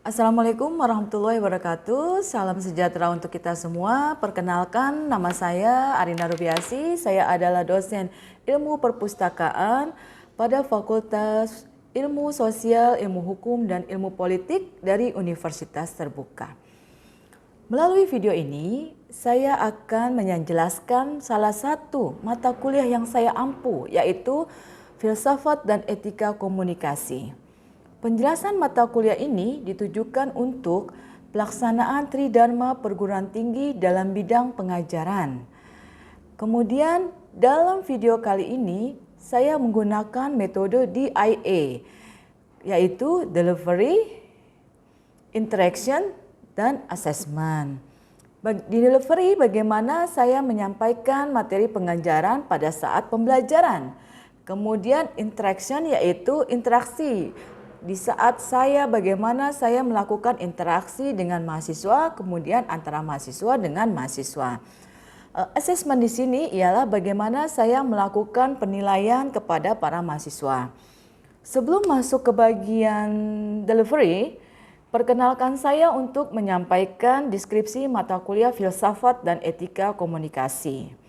Assalamualaikum warahmatullahi wabarakatuh. Salam sejahtera untuk kita semua. Perkenalkan, nama saya Arina Rubiasi. Saya adalah dosen ilmu perpustakaan pada Fakultas Ilmu Sosial, Ilmu Hukum, dan Ilmu Politik dari Universitas Terbuka. Melalui video ini, saya akan menjelaskan salah satu mata kuliah yang saya ampu, yaitu Filsafat dan Etika Komunikasi. Penjelasan mata kuliah ini ditujukan untuk pelaksanaan Tridharma perguruan tinggi dalam bidang pengajaran. Kemudian dalam video kali ini saya menggunakan metode DIA, yaitu Delivery, Interaction, dan Assessment. Di delivery, bagaimana saya menyampaikan materi pengajaran pada saat pembelajaran. Kemudian interaction, yaitu interaksi. Di saat bagaimana saya melakukan interaksi dengan mahasiswa, kemudian antara mahasiswa dengan mahasiswa. Assessment di sini ialah bagaimana saya melakukan penilaian kepada para mahasiswa. Sebelum masuk ke bagian delivery, perkenalkan saya untuk menyampaikan deskripsi mata kuliah Filsafat dan Etika Komunikasi.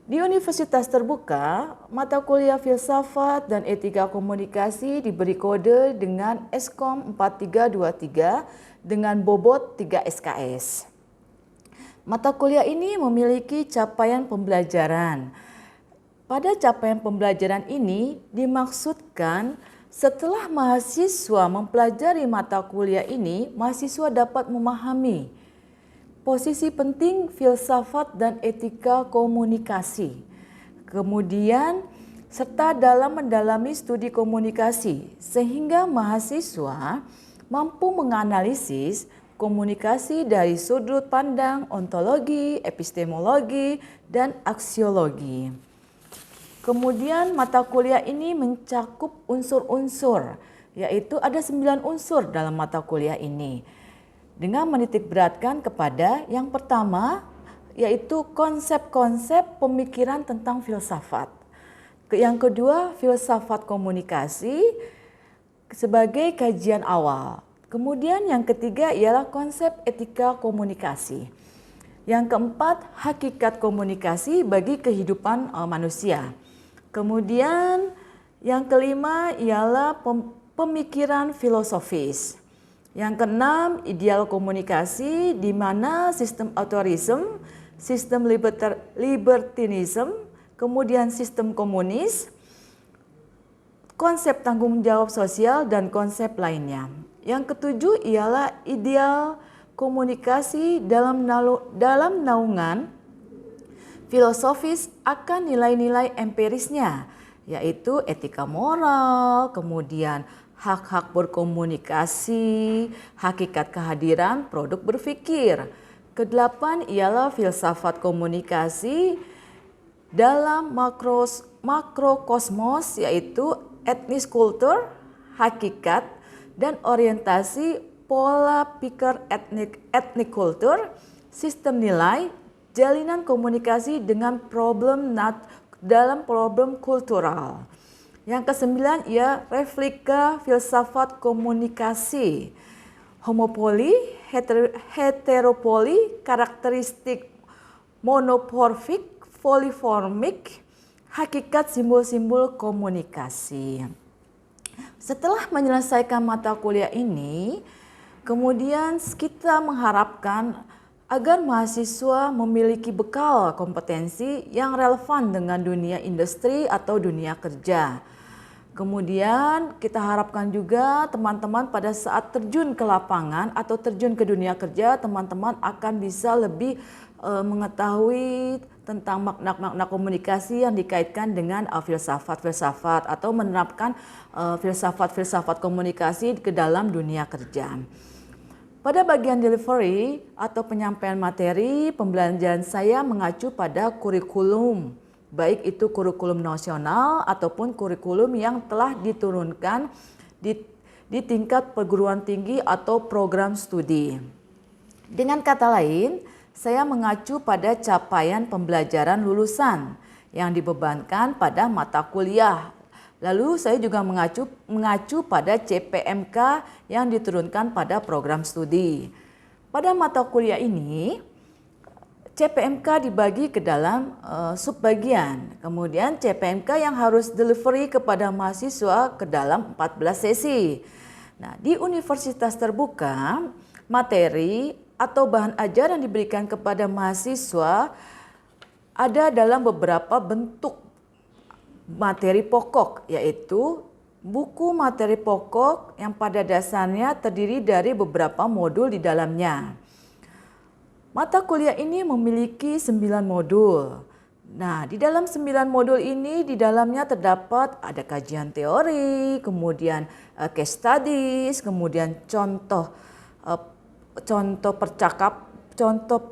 Di Universitas Terbuka, mata kuliah Filsafat dan Etika Komunikasi diberi kode dengan Eskom 4323 dengan bobot 3 SKS. Mata kuliah ini memiliki capaian pembelajaran. Pada capaian pembelajaran ini dimaksudkan setelah mahasiswa mempelajari mata kuliah ini, mahasiswa dapat memahami posisi penting filsafat dan etika komunikasi. Kemudian, serta dalam mendalami studi komunikasi, sehingga mahasiswa mampu menganalisis komunikasi dari sudut pandang ontologi, epistemologi, dan aksiologi. Kemudian mata kuliah ini mencakup unsur-unsur, yaitu ada 9 unsur dalam mata kuliah ini. Dengan menitik beratkan kepada yang pertama, yaitu konsep-konsep pemikiran tentang filsafat. Yang kedua, filsafat komunikasi sebagai kajian awal. Kemudian yang ketiga ialah konsep etika komunikasi. Yang keempat, hakikat komunikasi bagi kehidupan manusia. Kemudian yang kelima ialah pemikiran filosofis. Yang keenam, ideal komunikasi, di mana sistem autorism, sistem libertinism, kemudian sistem komunis, konsep tanggung jawab sosial, dan konsep lainnya. Yang ketujuh ialah ideal komunikasi dalam naungan filosofis akan nilai-nilai empirisnya, yaitu etika moral, kemudian hak-hak berkomunikasi, hakikat kehadiran produk berpikir. Kedelapan ialah filsafat komunikasi dalam makrokosmos, yaitu etnis kultur, hakikat, dan orientasi pola pikir etnik kultur, sistem nilai, jalinan komunikasi dengan dalam problem kultural. Yang kesembilan ia replika filsafat komunikasi, homopoli, heteropoli, karakteristik monomorfik, poliformik, hakikat simbol-simbol komunikasi. Setelah menyelesaikan mata kuliah ini, kemudian kita mengharapkan agar mahasiswa memiliki bekal kompetensi yang relevan dengan dunia industri atau dunia kerja. Kemudian kita harapkan juga teman-teman pada saat terjun ke lapangan atau terjun ke dunia kerja, teman-teman akan bisa lebih mengetahui tentang makna-makna komunikasi yang dikaitkan dengan filsafat-filsafat atau menerapkan filsafat-filsafat komunikasi ke dalam dunia kerja. Pada bagian delivery atau penyampaian materi, pembelajaran saya mengacu pada kurikulum, baik itu kurikulum nasional ataupun kurikulum yang telah diturunkan di tingkat perguruan tinggi atau program studi. Dengan kata lain, saya mengacu pada capaian pembelajaran lulusan yang dibebankan pada mata kuliah Lalu saya juga mengacu pada CPMK yang diturunkan pada program studi. Pada mata kuliah ini, CPMK dibagi ke dalam subbagian. Kemudian CPMK yang harus delivery kepada mahasiswa ke dalam 14 sesi. Nah, di universitas terbuka, materi atau bahan ajar yang diberikan kepada mahasiswa ada dalam beberapa bentuk materi pokok, yaitu buku materi pokok yang pada dasarnya terdiri dari beberapa modul di dalamnya. Mata kuliah ini memiliki 9 modul. Nah, di dalam 9 modul ini di dalamnya terdapat ada kajian teori, kemudian case studies, kemudian contoh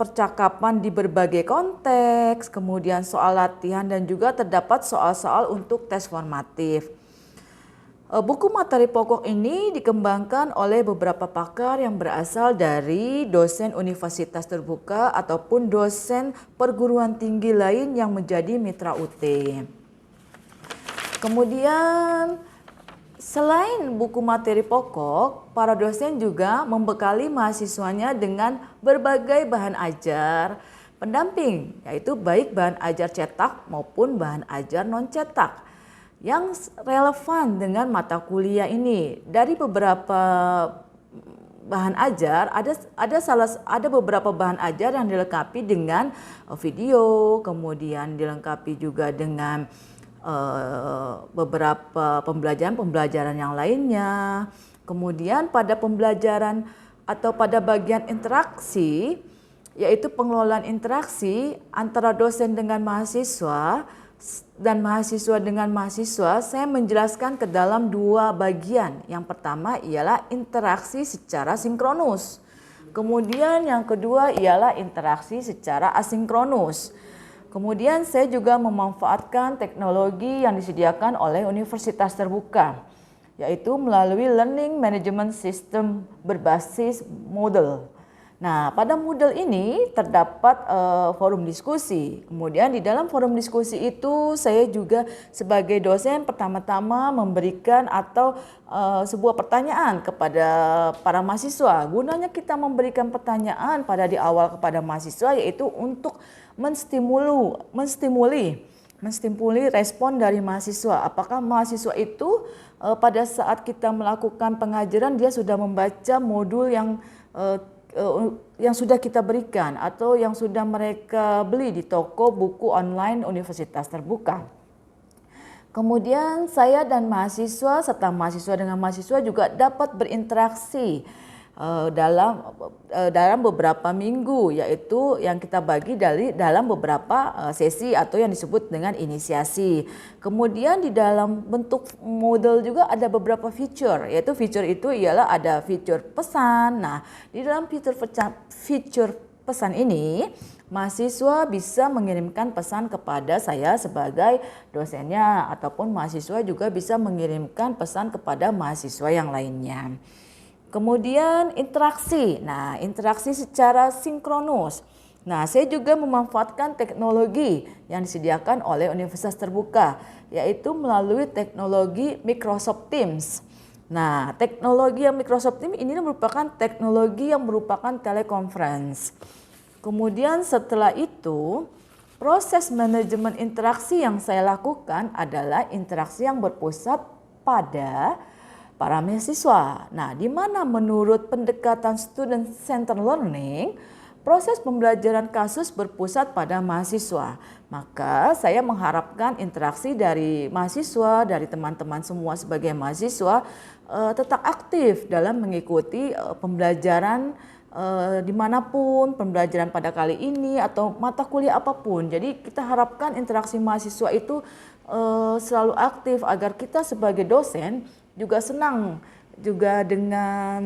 percakapan di berbagai konteks, kemudian soal latihan dan juga terdapat soal-soal untuk tes formatif. Buku materi pokok ini dikembangkan oleh beberapa pakar yang berasal dari dosen universitas terbuka ataupun dosen perguruan tinggi lain yang menjadi mitra UT. Kemudian selain buku materi pokok, para dosen juga membekali mahasiswanya dengan berbagai bahan ajar pendamping, yaitu baik bahan ajar cetak maupun bahan ajar non-cetak yang relevan dengan mata kuliah ini. Dari beberapa bahan ajar ada beberapa bahan ajar yang dilengkapi dengan video, kemudian dilengkapi juga dengan beberapa pembelajaran yang lainnya. Kemudian pada pembelajaran atau pada bagian interaksi, yaitu pengelolaan interaksi antara dosen dengan mahasiswa dan mahasiswa dengan mahasiswa, saya menjelaskan ke dalam 2 bagian. Yang pertama ialah interaksi secara sinkronus. Kemudian yang kedua ialah interaksi secara asinkronus. Kemudian saya juga memanfaatkan teknologi yang disediakan oleh universitas terbuka, yaitu melalui Learning Management System berbasis Moodle. Nah, pada Moodle ini terdapat forum diskusi. Kemudian di dalam forum diskusi itu saya juga sebagai dosen pertama-tama memberikan atau sebuah pertanyaan kepada para mahasiswa. Gunanya kita memberikan pertanyaan pada di awal kepada mahasiswa yaitu untuk menstimuli respon dari mahasiswa. Apakah mahasiswa itu pada saat kita melakukan pengajaran dia sudah membaca modul yang sudah kita berikan atau yang sudah mereka beli di toko buku online universitas terbuka. Kemudian saya dan mahasiswa serta mahasiswa dengan mahasiswa juga dapat berinteraksi dalam beberapa minggu, yaitu yang kita bagi dalam beberapa sesi atau yang disebut dengan inisiasi. Kemudian di dalam bentuk model juga ada beberapa feature, yaitu feature itu ialah ada feature pesan. Nah, di dalam feature pesan ini mahasiswa bisa mengirimkan pesan kepada saya sebagai dosennya ataupun mahasiswa juga bisa mengirimkan pesan kepada mahasiswa yang lainnya. Kemudian interaksi. Nah, interaksi secara sinkronus. Nah, saya juga memanfaatkan teknologi yang disediakan oleh Universitas Terbuka, yaitu melalui teknologi Microsoft Teams. Nah, teknologi yang Microsoft Teams ini merupakan teknologi yang merupakan teleconference. Kemudian setelah itu, proses manajemen interaksi yang saya lakukan adalah interaksi yang berpusat pada para mahasiswa. Nah, di mana menurut pendekatan student centered learning, proses pembelajaran kasus berpusat pada mahasiswa. Maka saya mengharapkan interaksi dari mahasiswa, dari teman-teman semua sebagai mahasiswa tetap aktif dalam mengikuti pembelajaran dimanapun, pembelajaran pada kali ini atau mata kuliah apapun. Jadi kita harapkan interaksi mahasiswa itu selalu aktif agar kita sebagai dosen juga dengan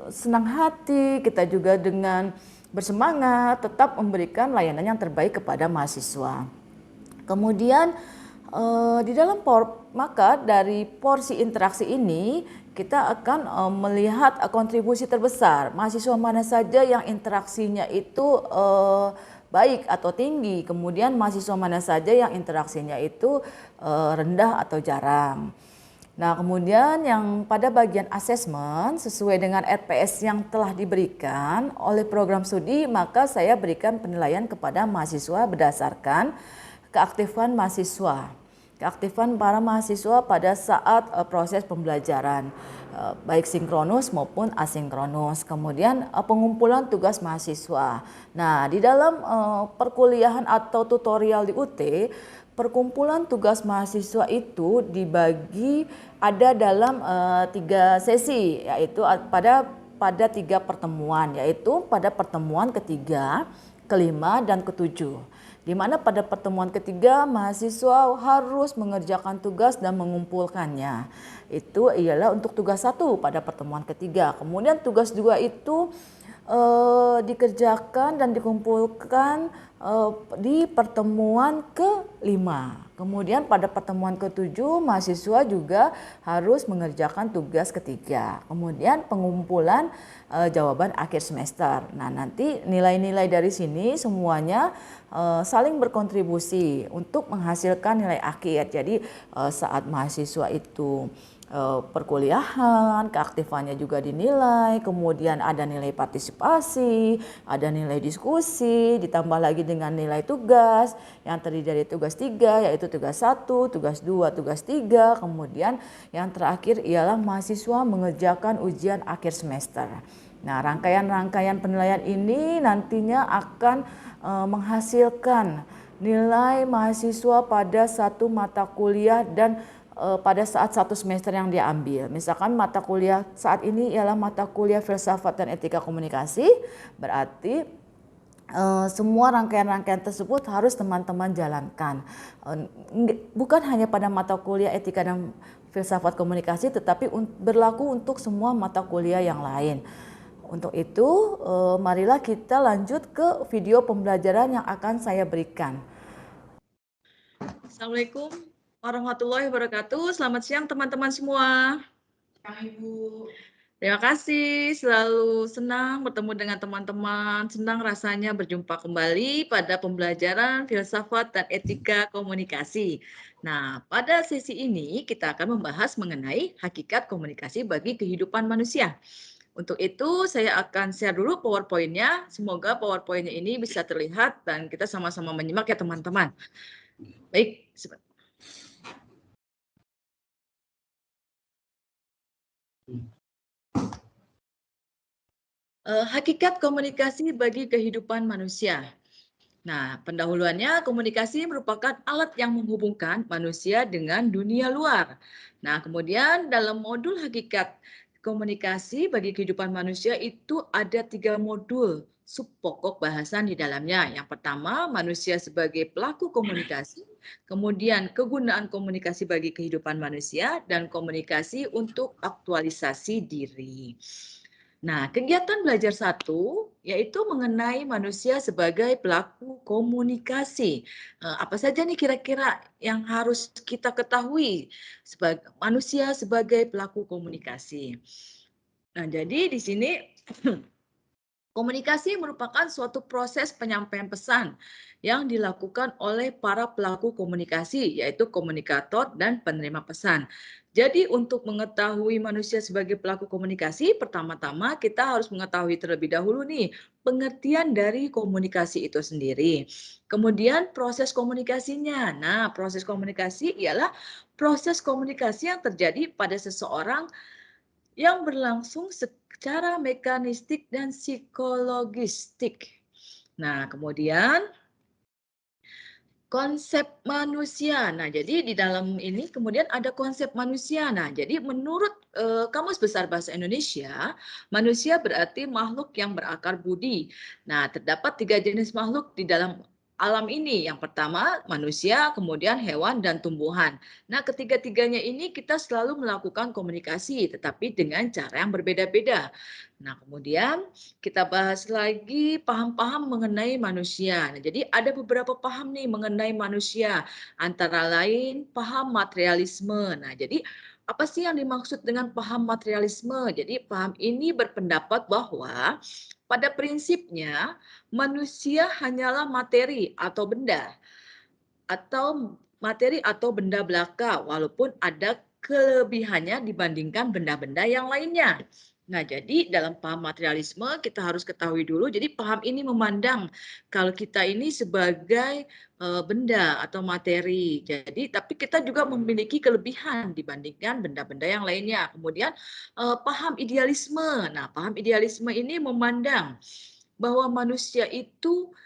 senang hati, kita juga dengan bersemangat tetap memberikan layanan yang terbaik kepada mahasiswa. Kemudian di dalam maka dari porsi interaksi ini kita akan melihat kontribusi terbesar mahasiswa mana saja yang interaksinya itu baik atau tinggi. Kemudian mahasiswa mana saja yang interaksinya itu rendah atau jarang. Nah, kemudian yang pada bagian asesmen sesuai dengan RPS yang telah diberikan oleh program studi, maka saya berikan penilaian kepada mahasiswa berdasarkan keaktifan mahasiswa. Keaktifan para mahasiswa pada saat proses pembelajaran, baik sinkronus maupun asinkronus. Kemudian pengumpulan tugas mahasiswa. Nah, di dalam perkuliahan atau tutorial di UT, perkumpulan tugas mahasiswa itu dibagi ada dalam 3 sesi, yaitu pada 3 pertemuan, yaitu pada pertemuan ketiga, kelima, dan ketujuh. Di mana pada pertemuan ketiga mahasiswa harus mengerjakan tugas dan mengumpulkannya. Itu ialah untuk tugas 1 pada pertemuan ketiga. Kemudian tugas 2 itu dikerjakan dan dikumpulkan di pertemuan kelima. Kemudian pada pertemuan ketujuh mahasiswa juga harus mengerjakan tugas ketiga. Kemudian pengumpulan jawaban akhir semester. Nah, nanti nilai-nilai dari sini semuanya saling berkontribusi untuk menghasilkan nilai akhir. Jadi saat mahasiswa itu perkuliahan, keaktifannya juga dinilai, kemudian ada nilai partisipasi, ada nilai diskusi, ditambah lagi dengan nilai tugas yang terdiri dari tugas 3, yaitu tugas 1, tugas 2, tugas 3, kemudian yang terakhir ialah mahasiswa mengerjakan ujian akhir semester. Nah, rangkaian-rangkaian penilaian ini nantinya akan menghasilkan nilai mahasiswa pada satu mata kuliah dan pada saat 1 semester yang dia ambil. Misalkan mata kuliah saat ini ialah mata kuliah filsafat dan etika komunikasi, berarti semua rangkaian-rangkaian tersebut harus teman-teman jalankan. Bukan hanya pada mata kuliah etika dan filsafat komunikasi, tetapi berlaku untuk semua mata kuliah yang lain. Untuk itu, marilah kita lanjut ke video pembelajaran yang akan saya berikan. Assalamualaikum warahmatullahi wabarakatuh. Selamat siang teman-teman semua. Ibu. Terima kasih, selalu senang bertemu dengan teman-teman. Senang rasanya berjumpa kembali pada pembelajaran filsafat dan etika komunikasi. Nah, pada sesi ini kita akan membahas mengenai hakikat komunikasi bagi kehidupan manusia. Untuk itu saya akan share dulu PowerPoint-nya. Semoga PowerPoint-nya ini bisa terlihat dan kita sama-sama menyimak ya teman-teman. Baik, hakikat komunikasi bagi kehidupan manusia. Nah, pendahuluannya komunikasi merupakan alat yang menghubungkan manusia dengan dunia luar. Nah, kemudian dalam modul hakikat komunikasi bagi kehidupan manusia itu ada 3 modul subpokok bahasan di dalamnya. Yang pertama, manusia sebagai pelaku komunikasi, kemudian kegunaan komunikasi bagi kehidupan manusia, dan komunikasi untuk aktualisasi diri. Nah, kegiatan belajar 1 yaitu mengenai manusia sebagai pelaku komunikasi. Apa saja nih kira-kira yang harus kita ketahui sebagai manusia sebagai pelaku komunikasi. Nah, jadi di sini komunikasi merupakan suatu proses penyampaian pesan yang dilakukan oleh para pelaku komunikasi, yaitu komunikator dan penerima pesan. Jadi untuk mengetahui manusia sebagai pelaku komunikasi, pertama-tama kita harus mengetahui terlebih dahulu nih pengertian dari komunikasi itu sendiri. Kemudian proses komunikasinya. Nah, proses komunikasi ialah proses komunikasi yang terjadi pada seseorang yang berlangsung secara mekanistik dan psikologistik. Nah, kemudian konsep manusia. Nah, jadi di dalam ini kemudian ada konsep manusia. Nah, jadi menurut Kamus Besar Bahasa Indonesia, manusia berarti makhluk yang berakar budi. Nah, terdapat 3 jenis makhluk di dalam alam ini. Yang pertama manusia, kemudian hewan dan tumbuhan. Nah, ketiga-tiganya ini kita selalu melakukan komunikasi, tetapi dengan cara yang berbeda-beda. Nah, kemudian kita bahas lagi paham-paham mengenai manusia. Nah, jadi ada beberapa paham nih mengenai manusia, antara lain paham materialisme. Nah, jadi apa sih yang dimaksud dengan paham materialisme? Jadi paham ini berpendapat bahwa pada prinsipnya manusia hanyalah materi atau benda belaka, walaupun ada kelebihannya dibandingkan benda-benda yang lainnya. Nah, jadi dalam paham materialisme kita harus ketahui dulu, jadi paham ini memandang kalau kita ini sebagai benda atau materi. Jadi, tapi kita juga memiliki kelebihan dibandingkan benda-benda yang lainnya. Kemudian paham idealisme. Nah, paham idealisme ini memandang bahwa manusia itu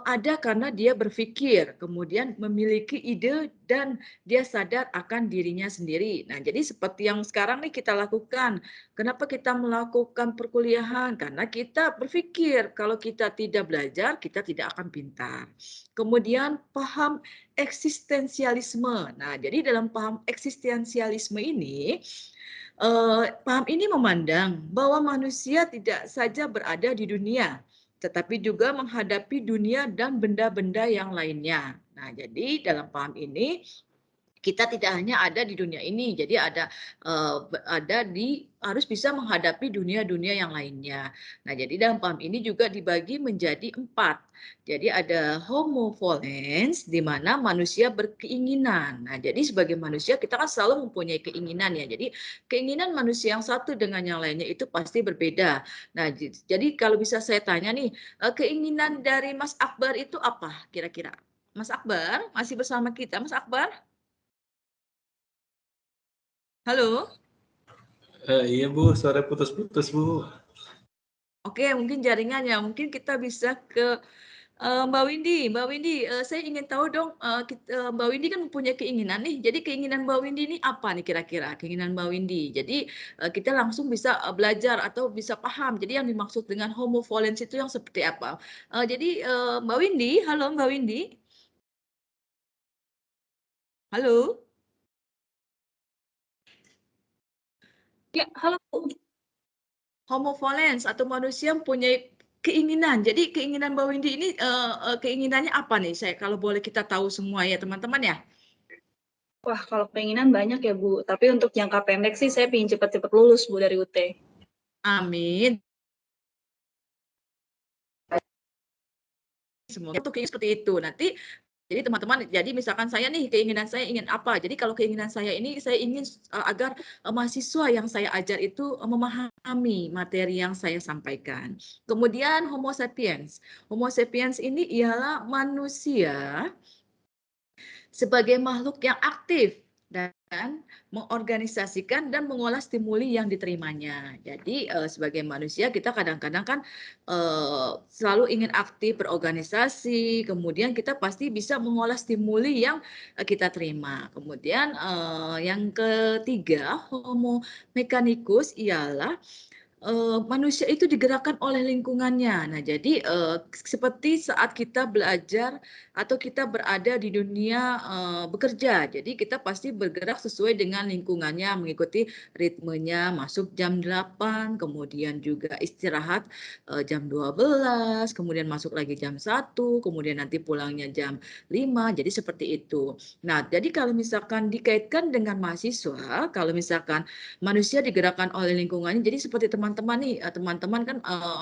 ada karena dia berpikir, kemudian memiliki ide dan dia sadar akan dirinya sendiri. Nah, jadi seperti yang sekarang nih kita lakukan. Kenapa kita melakukan perkuliahan? Karena kita berpikir kalau kita tidak belajar, kita tidak akan pintar. Kemudian paham eksistensialisme. Nah, jadi dalam paham eksistensialisme ini, paham ini memandang bahwa manusia tidak saja berada di dunia, tetapi juga menghadapi dunia dan benda-benda yang lainnya. Nah, jadi dalam paham ini kita tidak hanya ada di dunia ini, jadi harus bisa menghadapi dunia-dunia yang lainnya. Nah, jadi dalam paham ini juga dibagi menjadi 4. Jadi ada homo volens, di mana manusia berkeinginan. Nah, jadi sebagai manusia kita kan selalu mempunyai keinginan ya. Jadi keinginan manusia yang satu dengan yang lainnya itu pasti berbeda. Nah, jadi kalau bisa saya tanya nih, keinginan dari Mas Akbar itu apa kira-kira? Mas Akbar masih bersama kita, Mas Akbar? Halo? Iya Bu, suara putus-putus Bu. Oke, mungkin jaringannya. Mungkin kita bisa ke Mbak Windy. Mbak Windy, saya ingin tahu dong, Mbak Windy kan mempunyai keinginan nih. Jadi keinginan Mbak Windy ini apa nih kira-kira? Keinginan Mbak Windy. Jadi kita langsung bisa belajar atau bisa paham. Jadi yang dimaksud dengan homo volens itu yang seperti apa? Jadi Mbak Windy, halo Mbak Windy. Halo? Ya, halo Bu. Homo volens atau manusia mempunyai keinginan. Jadi keinginan Mbak Windy ini keinginannya apa nih? Kalau boleh kita tahu semua ya teman-teman ya. Wah, kalau keinginan banyak ya Bu, tapi untuk jangka pendek sih saya ingin cepat-cepat lulus Bu dari UT. Amin. Semoga untuk keinginan seperti itu. Nanti jadi teman-teman, jadi misalkan saya nih keinginan saya ingin apa? Jadi kalau keinginan saya ini saya ingin agar mahasiswa yang saya ajar itu memahami materi yang saya sampaikan. Kemudian Homo sapiens. Homo sapiens ini ialah manusia sebagai makhluk yang aktif dan mengorganisasikan dan mengolah stimuli yang diterimanya. Jadi sebagai manusia kita kadang-kadang kan selalu ingin aktif berorganisasi, kemudian kita pasti bisa mengolah stimuli yang kita terima. Kemudian yang ketiga, Homo mechanicus ialah manusia itu digerakkan oleh lingkungannya. Nah, jadi seperti saat kita belajar atau kita berada di dunia bekerja, jadi kita pasti bergerak sesuai dengan lingkungannya, mengikuti ritmenya, masuk jam 8, kemudian juga istirahat jam 12, kemudian masuk lagi jam 1, kemudian nanti pulangnya jam 5, jadi seperti itu. Nah, jadi kalau misalkan dikaitkan dengan mahasiswa, kalau misalkan manusia digerakkan oleh lingkungannya, jadi seperti teman-teman nih, teman-teman kan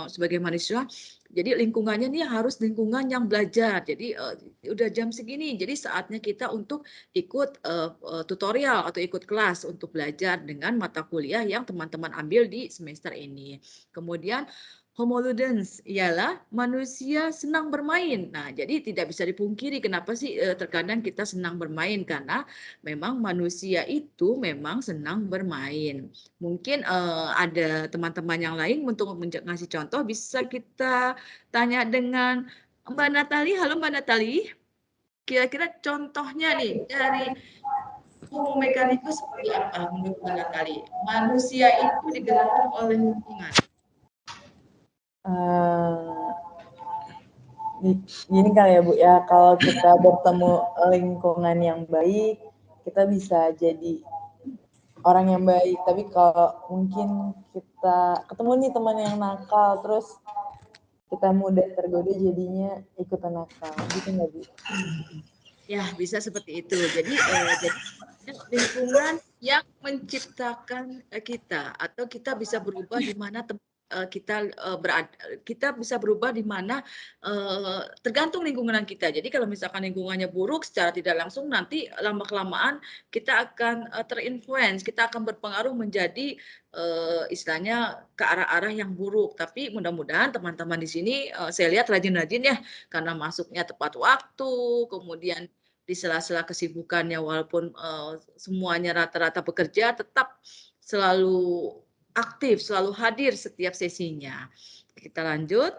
sebagai mahasiswa, jadi lingkungannya nih harus lingkungan yang belajar. Jadi udah jam segini, jadi saatnya kita untuk ikut tutorial atau ikut kelas untuk belajar dengan mata kuliah yang teman-teman ambil di semester ini. Kemudian Homo ludens ialah manusia senang bermain. Nah, jadi tidak bisa dipungkiri kenapa sih terkadang kita senang bermain, karena memang manusia itu memang senang bermain. Mungkin ada teman-teman yang lain untuk ngasih contoh, bisa kita tanya dengan Mbak Natali. Halo Mbak Natali, kira-kira contohnya nih dari Homo mechanicus seperti apa menurut Mbak Natali? Manusia itu digerakkan oleh lingkungan. Gini kali ya Bu ya, kalau kita bertemu lingkungan yang baik, kita bisa jadi orang yang baik. Tapi kalau mungkin kita ketemu nih teman yang nakal, terus kita mudah tergoda jadinya ikutan nakal, gitu nggak Bu? Ya, bisa seperti itu. Jadi lingkungan yang menciptakan kita, atau kita bisa berubah di mana kita berada, kita bisa berubah di mana tergantung lingkungan kita. Jadi kalau misalkan lingkungannya buruk, secara tidak langsung nanti lama kelamaan kita akan terinfluence, kita akan berpengaruh menjadi istilahnya ke arah-arah yang buruk. Tapi mudah-mudahan teman-teman di sini saya lihat rajin-rajin ya, karena masuknya tepat waktu, kemudian di sela-sela kesibukannya walaupun semuanya rata-rata bekerja, tetap selalu aktif, selalu hadir setiap sesinya. Kita lanjut.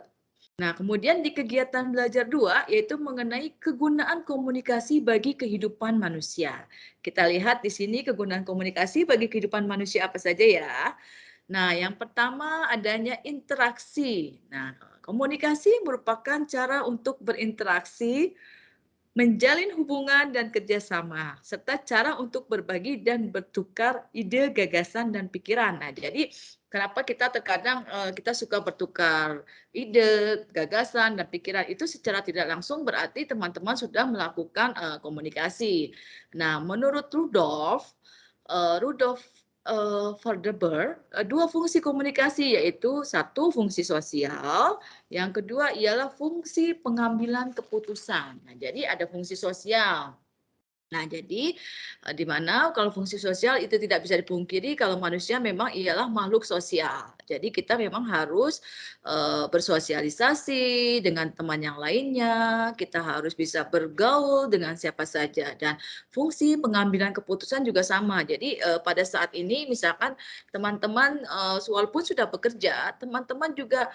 Nah, kemudian di kegiatan belajar 2 yaitu mengenai kegunaan komunikasi bagi kehidupan manusia. Kita lihat di sini kegunaan komunikasi bagi kehidupan manusia apa saja ya. Nah, yang pertama adanya interaksi. Nah, komunikasi merupakan cara untuk berinteraksi, menjalin hubungan dan kerjasama, serta cara untuk berbagi dan bertukar ide, gagasan, dan pikiran. Nah, jadi kenapa kita terkadang kita suka bertukar ide, gagasan, dan pikiran itu secara tidak langsung berarti teman-teman sudah melakukan komunikasi. Nah, menurut Rudolf Verdeber, dua fungsi komunikasi yaitu satu fungsi sosial, yang kedua ialah fungsi pengambilan keputusan. Nah, jadi ada fungsi sosial. Nah, jadi di mana kalau fungsi sosial itu tidak bisa dipungkiri kalau manusia memang ialah makhluk sosial. Jadi kita memang harus bersosialisasi dengan teman yang lainnya, kita harus bisa bergaul dengan siapa saja, dan fungsi pengambilan keputusan juga sama. Jadi pada saat ini misalkan teman-teman walaupun sudah bekerja, teman-teman juga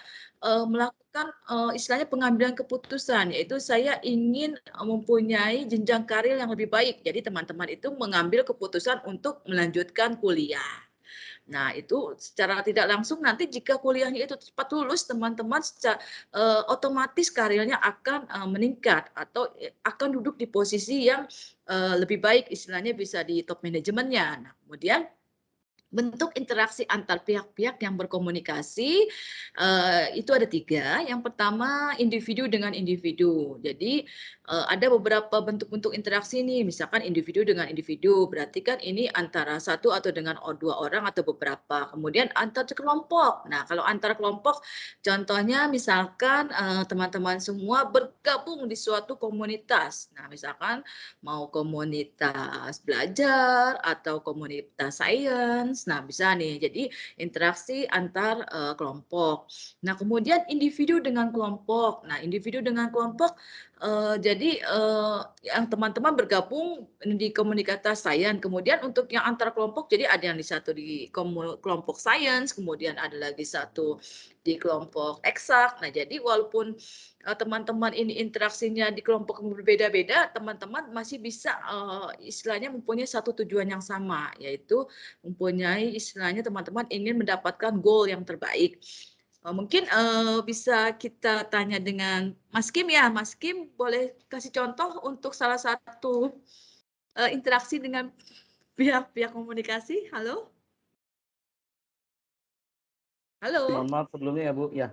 melakukan istilahnya pengambilan keputusan, yaitu saya ingin mempunyai jenjang karir yang lebih baik. Jadi teman-teman itu mengambil keputusan untuk melanjutkan kuliah. Nah, itu secara tidak langsung nanti jika kuliahnya itu cepat lulus, teman-teman secara otomatis karirnya akan meningkat atau akan duduk di posisi yang lebih baik, istilahnya bisa di top manajemennya. Nah, kemudian bentuk interaksi antar pihak-pihak yang berkomunikasi itu ada 3. Yang pertama individu dengan individu. Jadi ada beberapa bentuk-bentuk interaksi nih, misalkan individu dengan individu, berarti kan ini antara satu atau dengan 2 orang atau beberapa. Kemudian antar kelompok. Nah, kalau antar kelompok contohnya misalkan teman-teman semua bergabung di suatu komunitas. Nah, misalkan mau komunitas belajar atau komunitas sains. Nah, bisa nih. Jadi interaksi antar kelompok. Nah, kemudian individu dengan kelompok. Nah, individu dengan kelompok jadi yang teman-teman bergabung di komunitas sains. Kemudian untuk yang antar kelompok, jadi ada yang di satu di kelompok sains, kemudian ada lagi satu di kelompok eksak. Nah, jadi walaupun teman-teman ini interaksinya di kelompok berbeda-beda, teman-teman masih bisa istilahnya mempunyai satu tujuan yang sama, yaitu mempunyai istilahnya teman-teman ingin mendapatkan goal yang terbaik. Mungkin bisa kita tanya dengan Mas Kim ya. Mas Kim boleh kasih contoh untuk salah satu interaksi dengan pihak-pihak komunikasi? Halo? Halo? Mohon maaf sebelumnya ya Bu. Ya,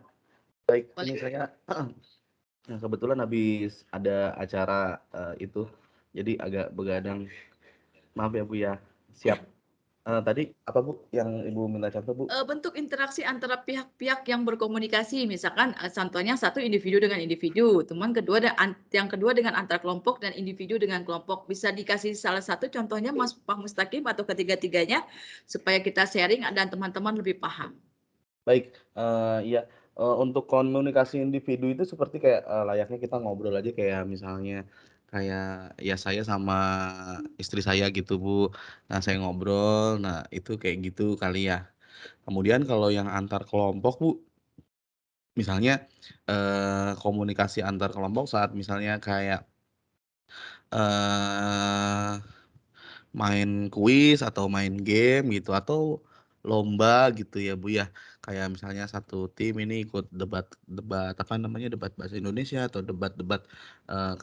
baik. Boleh. Ini saya kebetulan habis ada acara itu, jadi agak begadang. Maaf ya Bu ya. Siap. Tadi apa Bu yang Ibu minta contoh Bu? Bentuk interaksi antara pihak-pihak yang berkomunikasi, misalkan contohnya satu individu dengan individu, teman kedua yang kedua dengan antar kelompok dan individu dengan kelompok. Bisa dikasih salah satu contohnya Mas Pak Mustaqim atau ketiga-tiganya supaya kita sharing dan teman-teman lebih paham. Baik, iya, untuk komunikasi individu itu seperti kayak layaknya kita ngobrol aja, kayak misalnya kayak ya saya sama istri saya gitu Bu. Nah saya ngobrol, nah itu kayak gitu kali ya. Kemudian kalau yang antar kelompok Bu, misalnya komunikasi antar kelompok saat misalnya kayak main kuis atau main game gitu, atau lomba gitu ya Bu ya. Kayak misalnya satu tim ini ikut debat apa namanya, debat bahasa Indonesia atau debat-debat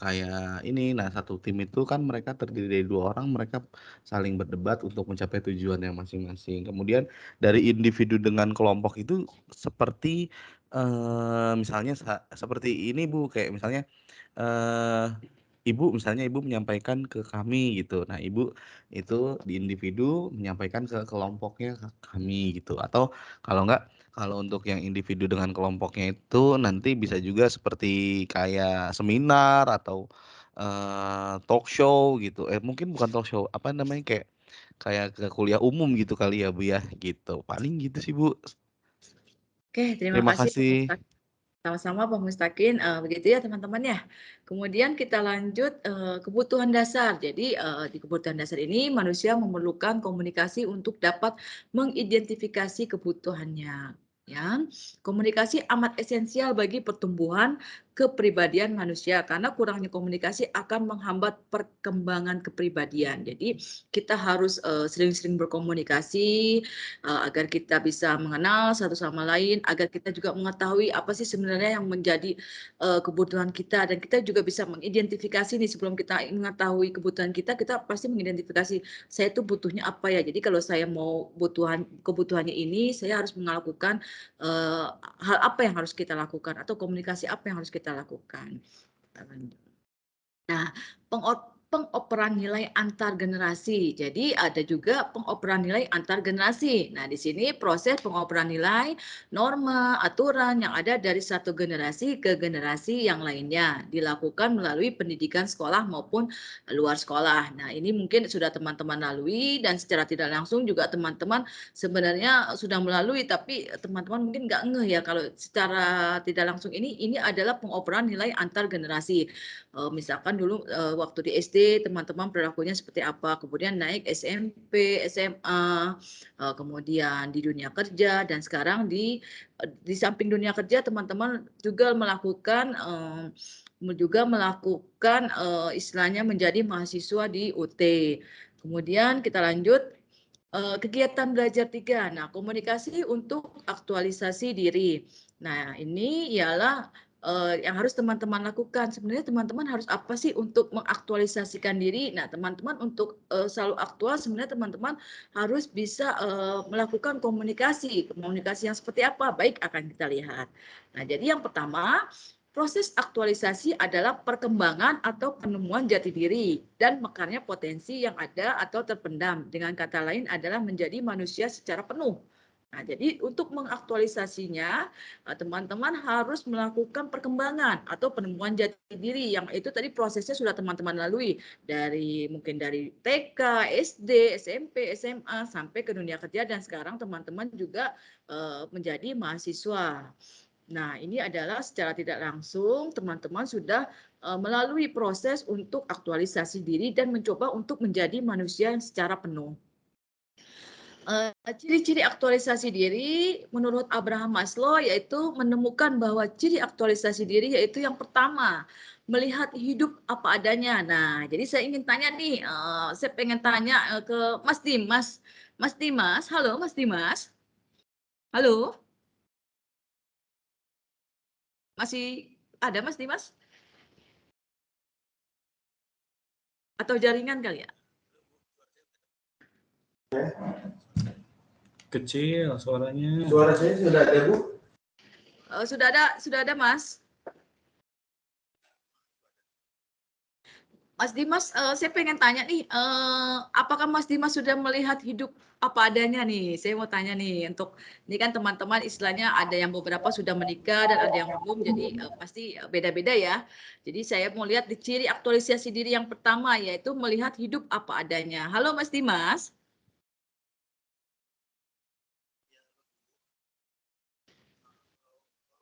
kayak ini. Nah, satu tim itu kan mereka terdiri dari 2 orang, mereka saling berdebat untuk mencapai tujuan yang masing-masing. Kemudian dari individu dengan kelompok itu seperti misalnya seperti ini Bu, kayak misalnya Ibu misalnya Ibu menyampaikan ke kami gitu. Nah, Ibu itu di individu menyampaikan ke kelompoknya ke kami gitu. Atau kalau enggak, kalau untuk yang individu dengan kelompoknya itu nanti bisa juga seperti kayak seminar atau talk show gitu. Mungkin bukan talk show, apa namanya kayak kayak ke kuliah umum gitu kali ya Bu ya, gitu. Paling gitu sih Bu. Oke, terima Terima kasih Pak kasih. Mustaqim. Sama-sama Pak Mustaqim, begitu ya teman-teman ya. Kemudian kita lanjut kebutuhan dasar. Jadi di kebutuhan dasar ini manusia memerlukan komunikasi untuk dapat mengidentifikasi kebutuhannya. Ya, komunikasi amat esensial bagi pertumbuhan kepribadian manusia karena kurangnya komunikasi akan menghambat perkembangan kepribadian. Jadi kita harus sering-sering berkomunikasi agar kita bisa mengenal satu sama lain, agar kita juga mengetahui apa sih sebenarnya yang menjadi kebutuhan kita dan kita juga bisa mengidentifikasi nih sebelum kita mengetahui kebutuhan kita pasti mengidentifikasi saya tuh butuhnya apa ya. Jadi kalau saya mau kebutuhannya ini, saya harus melakukan hal apa yang harus kita lakukan atau komunikasi apa yang harus kita lakukan. Nah, pengoperan nilai antar generasi. Jadi ada juga pengoperan nilai antar generasi. Nah, di sini proses pengoperan nilai, norma, aturan yang ada dari satu generasi ke generasi yang lainnya dilakukan melalui pendidikan sekolah maupun luar sekolah. Nah, ini mungkin sudah teman-teman lalui dan secara tidak langsung juga teman-teman sebenarnya sudah melalui, tapi teman-teman mungkin nggak ngeh ya kalau secara tidak langsung ini adalah pengoperan nilai antar generasi. Misalkan dulu waktu di SD teman-teman perilakunya seperti apa, kemudian naik SMP, SMA, kemudian di dunia kerja dan sekarang di samping dunia kerja teman-teman juga melakukan istilahnya menjadi mahasiswa di UT. Kemudian kita lanjut kegiatan belajar 3. Nah, komunikasi untuk aktualisasi diri. Nah, ini ialah yang harus teman-teman lakukan. Sebenarnya teman-teman harus apa sih untuk mengaktualisasikan diri? Nah, teman-teman untuk selalu aktual sebenarnya teman-teman harus bisa melakukan komunikasi. Komunikasi yang seperti apa? Baik, akan kita lihat. Nah, jadi yang pertama, proses aktualisasi adalah perkembangan atau penemuan jati diri dan mekarnya potensi yang ada atau terpendam. Dengan kata lain adalah menjadi manusia secara penuh. Nah, jadi untuk mengaktualisasinya, teman-teman harus melakukan perkembangan atau penemuan jati diri yang itu tadi prosesnya sudah teman-teman lalui mungkin dari TK, SD, SMP, SMA sampai ke dunia kerja dan sekarang teman-teman juga menjadi mahasiswa. Nah, ini adalah secara tidak langsung teman-teman sudah melalui proses untuk aktualisasi diri dan mencoba untuk menjadi manusia secara penuh. Ciri-ciri aktualisasi diri menurut Abraham Maslow yaitu menemukan bahwa ciri aktualisasi diri yaitu yang pertama, melihat hidup apa adanya. Nah, jadi saya ingin tanya nih, saya pengen tanya ke Mas Dimas. Mas Dimas, halo Mas Dimas. Halo, masih ada Mas Dimas? Atau jaringan kali ya? Kecil suaranya. Suara saya sudah ada, Bu? Sudah ada Mas. Mas Dimas, saya pengen tanya nih, apakah Mas Dimas sudah melihat hidup apa adanya nih? Saya mau tanya nih, ini kan teman-teman istilahnya ada yang beberapa sudah menikah dan ada yang belum, jadi pasti beda-beda ya. Jadi saya mau lihat di ciri aktualisasi diri yang pertama, yaitu melihat hidup apa adanya. Halo Mas Dimas.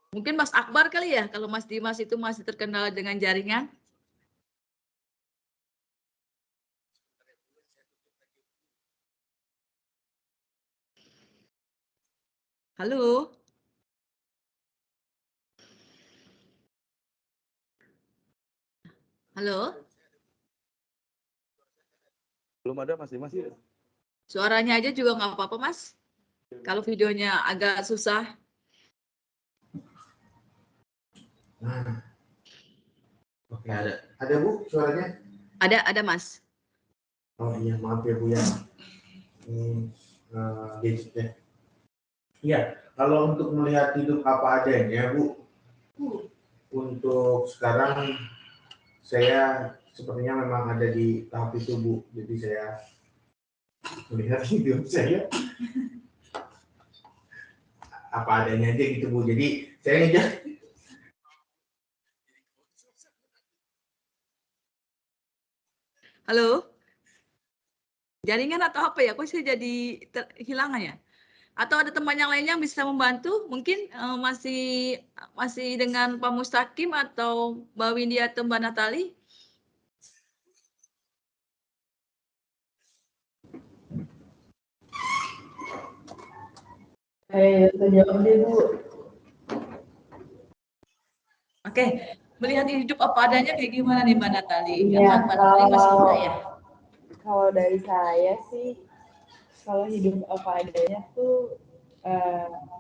Mungkin Mas Akbar kali ya, kalau Mas Dimas itu masih terkendala dengan jaringan. Halo. Halo. Belum ada Mas Dimas. Suaranya aja juga nggak apa-apa, Mas. Kalau videonya agak susah. Nah. Oke, ada Bu suaranya? Ada Mas. Oh iya, maaf ya Bu ya. Gadgetnya. Iya, kalau untuk melihat hidup apa adanya Bu, untuk sekarang saya sepertinya memang ada di tahap itu Bu. Jadi saya melihat hidup saya apa adanya aja gitu Bu. Jadi saya ngejar. Halo? Jaringan atau apa ya? Kok saya jadi hilangan ya? Atau ada teman yang lainnya yang bisa membantu? Mungkin masih dengan Pak Mustaqim atau Mbak Windy atau Mbak Natali? Jawab deh Bu. Oke, melihat hidup apa adanya kayak gimana nih Mbak Natali? Iya, Kan Mbak Natali masih muda ya? Kalau dari saya sih, kalau hidup apa adanya tuh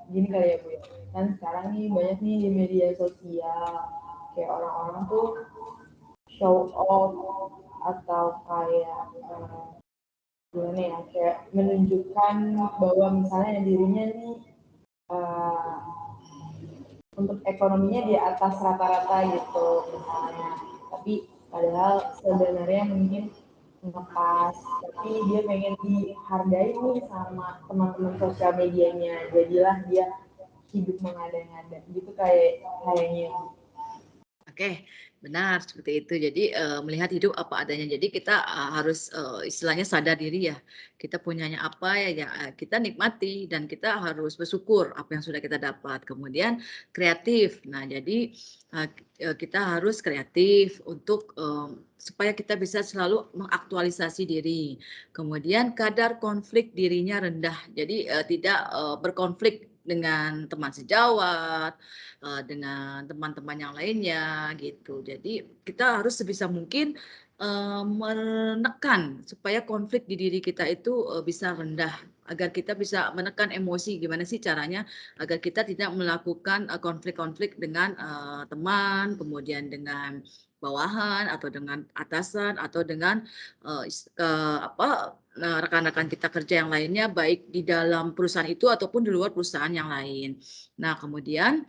gini kali ya Bu ya. Kan sekarang nih banyak nih di media sosial kayak orang-orang tuh show off atau kayak gimana ya, kayak menunjukkan bahwa misalnya dirinya nih untuk ekonominya di atas rata-rata gitu misalnya, tapi padahal sebenarnya mungkin ngepas, tapi dia pengen dihargai nih sama teman-teman sosial medianya, jadilah dia hidup mengada-ngada gitu kayaknya. Oke, benar seperti itu. Jadi melihat hidup apa adanya. Jadi kita harus istilahnya sadar diri ya. Kita punyanya apa ya, kita nikmati dan kita harus bersyukur apa yang sudah kita dapat. Kemudian kreatif. Nah, jadi kita harus kreatif untuk supaya kita bisa selalu mengaktualisasi diri. Kemudian kadar konflik dirinya rendah. Jadi tidak berkonflik dengan teman sejawat, dengan teman-teman yang lainnya gitu. Jadi kita harus sebisa mungkin menekan supaya konflik di diri kita itu bisa rendah, agar kita bisa menekan emosi. Gimana sih caranya agar kita tidak melakukan konflik-konflik dengan teman, kemudian dengan bawahan atau dengan atasan atau dengan rekan-rekan kita kerja yang lainnya, baik di dalam perusahaan itu ataupun di luar perusahaan yang lain. Nah, kemudian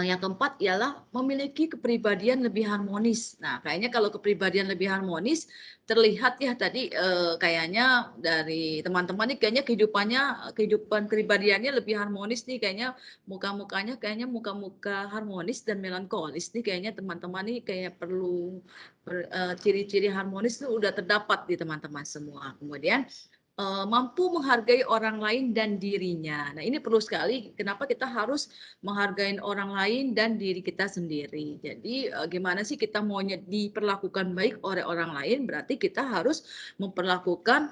yang keempat ialah memiliki kepribadian lebih harmonis. Nah, kayaknya kalau kepribadian lebih harmonis terlihat ya tadi kayaknya dari teman-teman nih kayaknya kehidupan kepribadiannya lebih harmonis nih, kayaknya muka-mukanya kayaknya muka-muka harmonis dan melankolis nih, kayaknya teman-teman nih kayak perlu ciri-ciri harmonis itu udah terdapat di teman-teman semua. Kemudian mampu menghargai orang lain dan dirinya. Nah, ini perlu sekali. Kenapa kita harus menghargai orang lain dan diri kita sendiri? Jadi, gimana sih kita maunya diperlakukan baik oleh orang lain? Berarti kita harus memperlakukan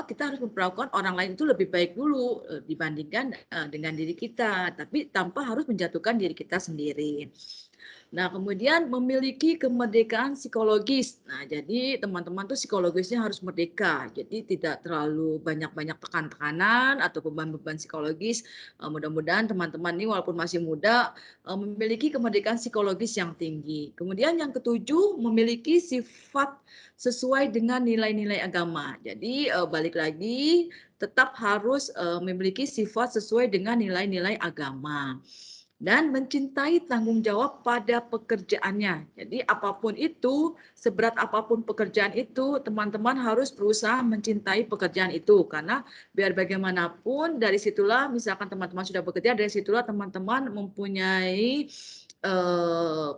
kita harus memperlakukan orang lain itu lebih baik dulu dibandingkan dengan diri kita, tapi tanpa harus menjatuhkan diri kita sendiri. Nah, kemudian memiliki kemerdekaan psikologis. Nah, jadi teman-teman tuh psikologisnya harus merdeka. Jadi tidak terlalu banyak-banyak tekan-tekanan atau beban-beban psikologis. Mudah-mudahan teman-teman ini walaupun masih muda memiliki kemerdekaan psikologis yang tinggi. Kemudian yang ketujuh, memiliki sifat sesuai dengan nilai-nilai agama. Jadi balik lagi tetap harus memiliki sifat sesuai dengan nilai-nilai agama. Dan mencintai tanggung jawab pada pekerjaannya. Jadi apapun itu, seberat apapun pekerjaan itu, teman-teman harus berusaha mencintai pekerjaan itu. Karena biar bagaimanapun, dari situlah misalkan teman-teman sudah bekerja, dari situlah teman-teman mempunyai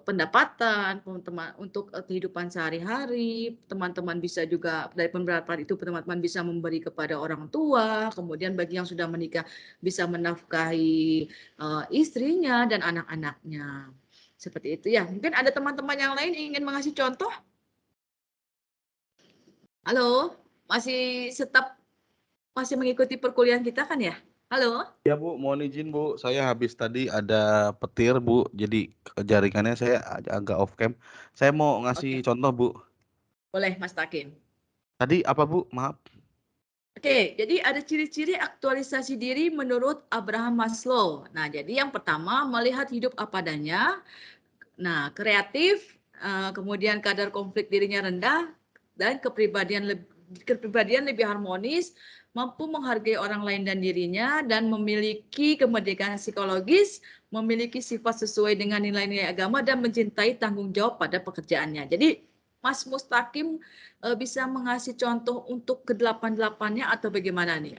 pendapatan teman-teman untuk kehidupan sehari-hari. Teman-teman bisa juga dari pendapatan itu teman-teman bisa memberi kepada orang tua. Kemudian bagi yang sudah menikah bisa menafkahi istrinya dan anak-anaknya. Seperti itu ya. Mungkin ada teman-teman yang lain ingin mengasih contoh? Halo, masih mengikuti perkuliahan kita kan ya? Halo? Ya Bu, mohon izin Bu, saya habis tadi ada petir Bu, jadi jaringannya saya agak off cam. Saya mau ngasih contoh Bu. Boleh Mas Takin. Tadi apa Bu? Maaf. Oke, jadi ada ciri-ciri aktualisasi diri menurut Abraham Maslow. Nah, jadi yang pertama melihat hidup apa adanya. Nah, kreatif, kemudian kadar konflik dirinya rendah, dan kepribadian lebih harmonis, mampu menghargai orang lain dan dirinya, dan memiliki kemerdekaan psikologis, memiliki sifat sesuai dengan nilai-nilai agama, dan mencintai tanggung jawab pada pekerjaannya. Jadi Mas Mustaqim bisa mengasih contoh untuk ke-8-8-nya atau bagaimana nih?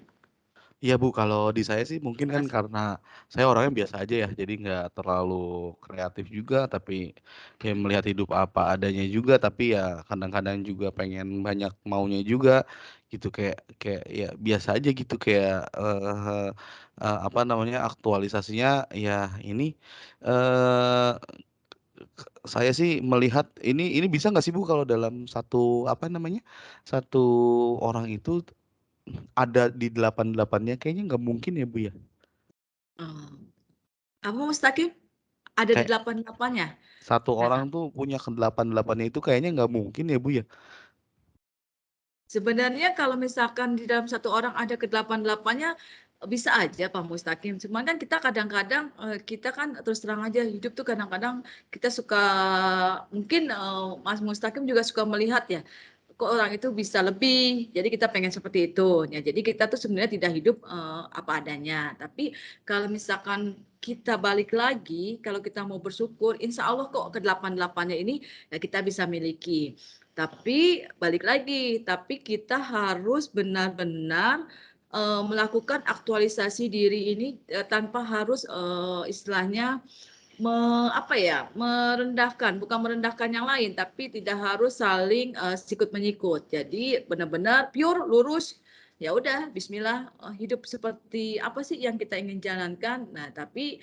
Iya Bu, kalau di saya sih mungkin kan Mas. karena saya orangnya biasa aja ya, jadi nggak terlalu kreatif juga, tapi kayak melihat hidup apa adanya juga, tapi ya kadang-kadang juga pengen banyak maunya juga gitu, kayak kayak ya biasa aja gitu, kayak apa namanya, aktualisasinya ya ini eh saya sih melihat ini bisa nggak sih Bu kalau dalam satu apa namanya, satu orang itu ada di 8-8-nya, kayaknya nggak mungkin ya Bu ya. Apa Mustaqim? Ada di Kayak 8-8-nya? satu Nah, orang tuh punya ke 8-8-nya itu kayaknya nggak mungkin ya Bu ya. sebenarnya kalau misalkan di dalam satu orang ada ke-8-8-nya, bisa aja Pak Mustaqim. Cuman kan kita kadang-kadang, kita kan terus terang aja hidup tuh kadang-kadang kita suka, mungkin Mas Mustaqim juga suka melihat ya, kok orang itu bisa lebih, jadi kita pengen seperti itu. Ya, jadi kita tuh sebenarnya tidak hidup apa adanya. Tapi kalau misalkan kita balik lagi, kalau kita mau bersyukur, insya Allah kok ke-8-8-nya ini ya kita bisa miliki. Tapi balik lagi, tapi kita harus benar-benar melakukan aktualisasi diri ini tanpa harus istilahnya apa ya, merendahkan, bukan merendahkan yang lain, tapi tidak harus saling sikut menyikut. Jadi benar-benar pure, lurus. Ya udah, Bismillah, hidup seperti apa sih yang kita ingin jalankan. Nah, tapi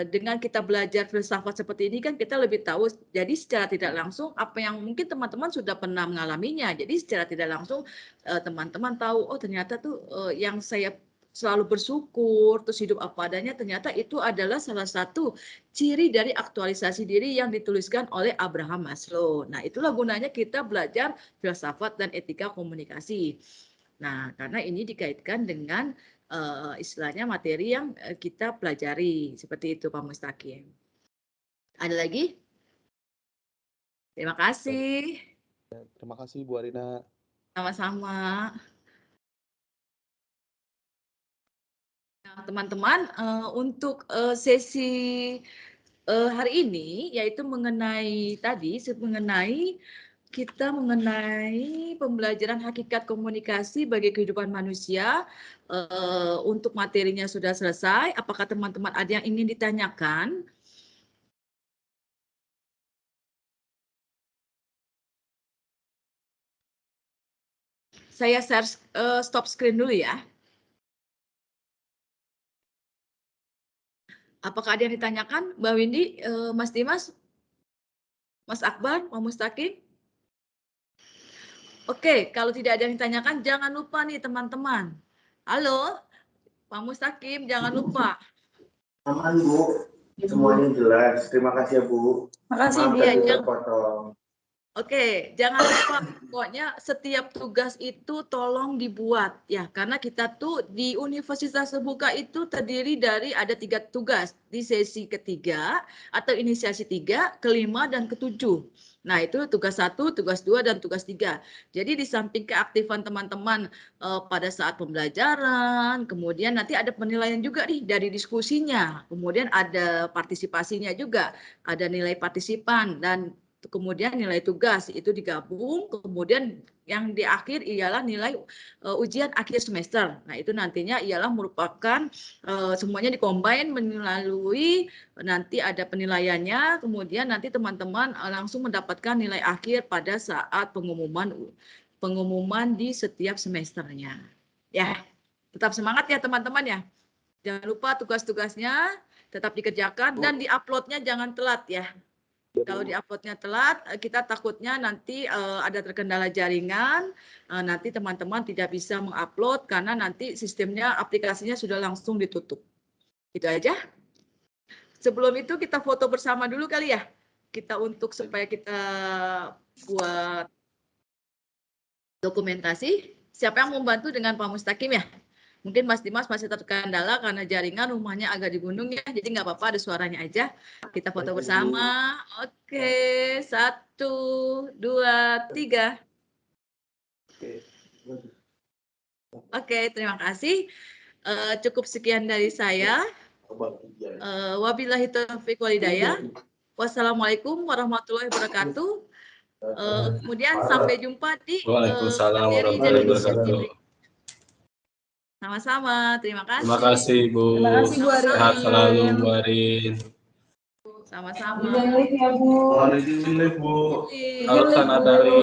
dengan kita belajar filsafat seperti ini kan kita lebih tahu. Jadi secara tidak langsung apa yang mungkin teman-teman sudah pernah mengalaminya. Jadi secara tidak langsung teman-teman tahu, oh ternyata tuh yang saya selalu bersyukur, terus hidup apa adanya, ternyata itu adalah salah satu ciri dari aktualisasi diri yang dituliskan oleh Abraham Maslow. Nah, itulah gunanya kita belajar filsafat dan etika komunikasi. Nah, karena ini dikaitkan dengan istilahnya materi yang kita pelajari. Seperti itu, Pak Mustaqim. Ada lagi? Terima kasih. Terima kasih Bu Arina. Sama-sama. Nah, teman-teman, untuk sesi hari ini yaitu mengenai tadi mengenai pembelajaran hakikat komunikasi bagi kehidupan manusia. Untuk materinya sudah selesai. Apakah teman-teman ada yang ingin ditanyakan? Saya share stop screen dulu ya. Apakah ada yang ditanyakan, Mbak Windy, Mas Dimas, Mas Akbar, Pak Mustaqim? Oke, kalau tidak ada yang ditanyakan, jangan lupa nih teman-teman. Halo, Pak Mustaqim, jangan lupa. Aman Bu, semuanya jelas. Terima kasih ya Bu. Makasih Maaf dia. tadi terpotong. Oke, jangan lupa pokoknya setiap tugas itu tolong dibuat ya, karena kita tuh di Universitas Terbuka itu terdiri dari ada 3 tugas di sesi ketiga atau inisiasi 3, kelima dan ketujuh. Nah itu tugas 1, tugas 2 dan tugas 3. Jadi di samping keaktifan teman-teman pada saat pembelajaran, kemudian nanti ada penilaian juga nih dari diskusinya, kemudian ada partisipasinya juga, ada nilai partisipan dan kemudian nilai tugas itu digabung, kemudian yang di akhir ialah nilai ujian akhir semester. Nah itu nantinya ialah merupakan semuanya dikombin melalui nanti ada penilaiannya, kemudian nanti teman-teman langsung mendapatkan nilai akhir pada saat pengumuman di setiap semesternya. Ya, tetap semangat ya teman-teman ya. Jangan lupa tugas-tugasnya tetap dikerjakan dan diuploadnya jangan telat ya. Kalau diuploadnya telat, kita takutnya nanti ada terkendala jaringan, nanti teman-teman tidak bisa mengupload karena nanti sistemnya, aplikasinya sudah langsung ditutup. Itu aja. Sebelum itu kita foto bersama dulu kali ya. Kita untuk supaya kita buat dokumentasi. Siapa yang membantu dengan Pak Mustaqim ya? Mungkin Mas Dimas masih terkendala karena jaringan rumahnya agak di gunung ya, jadi nggak apa-apa ada suaranya aja. Kita foto bersama. Oke, 1, 2, 3. Oke, terima kasih. Cukup sekian dari saya. Wabillahi taufiq wal hidayah. Wassalamualaikum warahmatullahi wabarakatuh. Kemudian sampai jumpa di Waalaikumsalam materi dan warahmatullahi diskusi wabarakatuh. berikutnya. Sama-sama, terima kasih. Terima kasih Bu. Terima kasih, Bu Arin. Sehat selalu Bu Arin. Sama-sama. Izin lift ya Bu. Mohon izin lift Bu. Izin. Kalau sana dari